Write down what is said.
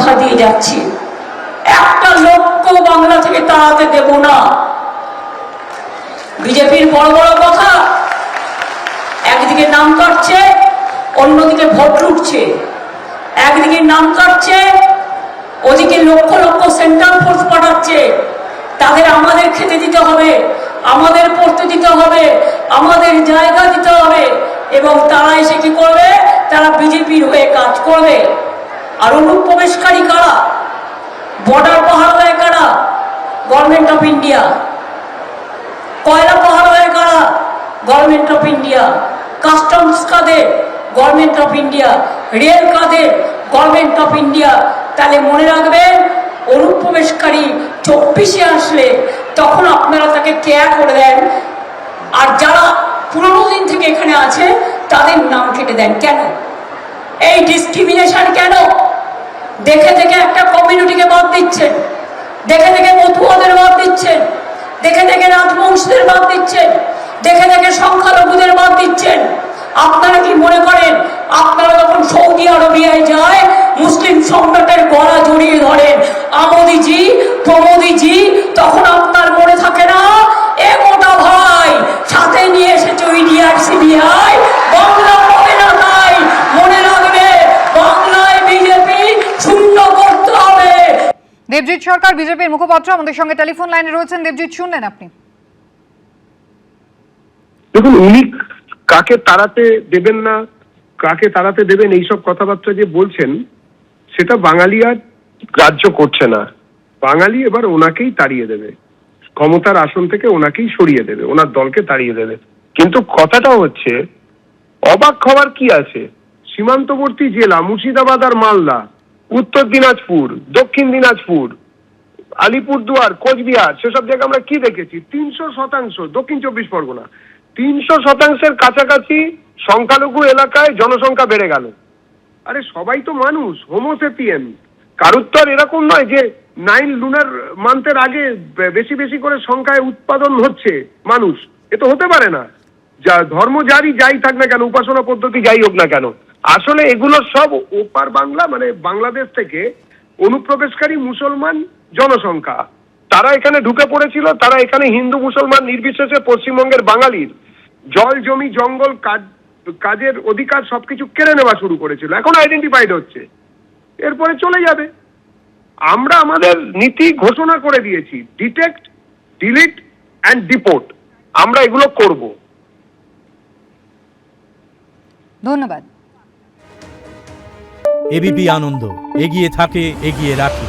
কথা দিয়ে যাচ্ছি, একটা লোককে বাংলা থেকে তাড়াতে দেব না। বিজেপির বড় বড় কথা, একদিকে নাম কাটছে, অন্যদিকে ভোট লুটছে। একদিকে নাম কাটছে, ওদিকে লক্ষ লক্ষ সেন্ট্রাল ফোর্স পাঠাচ্ছে। তাদের আমাদের খেতে দিতে হবে, আমাদের পড়তে দিতে হবে, আমাদের জায়গা দিতে হবে, এবং তারা এসে কি করবে? তারা বিজেপির হয়ে কাজ করবে। আর অনুপ্রবেশকারী কারা? বর্ডার পাহাড় হয়ে কারা? Government of India. কয়লা পাহাড় হয়ে কারা? Government of India. কাস্টমস কাদের? Government of India. রেল কাদের? Government of India. তাহলে মনে রাখবেন, অনুপ্রবেশকারী 24-এ আসলে তখন আপনারা তাকে কেয়ার করে দেন, আর যারা পুরোনো দিন থেকে এখানে আছে তাদের নাম কেটে দেন। কেন এই ডিসক্রিমিনেশন? কেন দেখে দেখে একটা কমিউনিটিকে বাদ দিচ্ছেন, দেখে দেখে মতুয়াদের বাদ দিচ্ছেন, দেখে দেখে রাজবংশীদের বাদ দিচ্ছেন, দেখে দেখে সংখ্যালঘুদের বাদ দিচ্ছেন? আপনারা কি মনে করেন আপনারা যখন সৌদি আরবিয়ায় যায় মুসলিম সম্রাটের গলা জড়িয়ে ধরেন আমোদিজি প্রমোদিজি, তখন আপনার মনে থাকে না এ মোটা ভাই সাথে নিয়ে এসেছে ইডিআর সিবিআই, বাংলা হবে না? তাই মনে রাখবে, বাংলায় বিজেপি শূন্য করতে হবে। দেবজিৎ সরকার বিজেপির মুখপাত্র আমাদের সঙ্গে টেলিফোন লাইনে রয়েছেন। দেবজিৎ, শুনলেন আপনি? দেখুন, উনি কাকে তাড়াতে দেবেন না, কাকে তাড়াতে দেবেন, এইসব কথাবার্তা যে বলছেন, সেটা বাঙালি আর গ্রাহ্য করছে না। বাঙালি এবার ওনাকেই তাড়িয়ে দেবে, ক্ষমতার আসন থেকে ওনাকেই সরিয়ে দেবে, ওনার দলকে তাড়িয়ে দেবে। কিন্তু কথাটা হচ্ছে, অবাক হওয়ার কি আছে? সীমান্তবর্তী জেলা মুর্শিদাবাদ আর মালদা, উত্তর দিনাজপুর, দক্ষিণ দিনাজপুর, আলিপুরদুয়ার, কোচবিহার, সেসব জায়গায় আমরা কি দেখেছি? 300%। দক্ষিণ 24 পরগনা 300%-এর কাছাকাছি সংখ্যালঘু এলাকায় জনসংখ্যা বেড়ে গেল। আরে সবাই তো মানুষ, হোমোসেপিয়েন। কারুর তো আর এরকম নয় যে 9 লুনার মান্থের আগে বেশি বেশি করে সংখ্যায় উৎপাদন হচ্ছে মানুষ। এ তো হতে পারে না। যা ধর্ম যাই থাক না কেন, উপাসনা পদ্ধতি যাই হোক না কেন, আসলে এগুলো সব ওপার বাংলা, মানে বাংলাদেশ থেকে অনুপ্রবেশকারী মুসলমান জনসংখ্যা। তারা এখানে ঢুকে পড়েছিল, তারা এখানে হিন্দু মুসলমান নির্বিশেষে পশ্চিমবঙ্গের বাঙালির জল জমি জঙ্গল কাজের অধিকার সবকিছু কেড়ে নেওয়া শুরু করেছিল। এখন আইডেন্টিফাইড হচ্ছে, এরপরে চলে যাবে। আমরা আমাদের নীতি ঘোষণা করে দিয়েছি, ডিটেক্ট, ডিলিট অ্যান্ড ডিপোর্ট। আমরা এগুলো করব। ধন্যবাদ। এবিপি আনন্দ, এগিয়ে থাকে, এগিয়ে রাখে।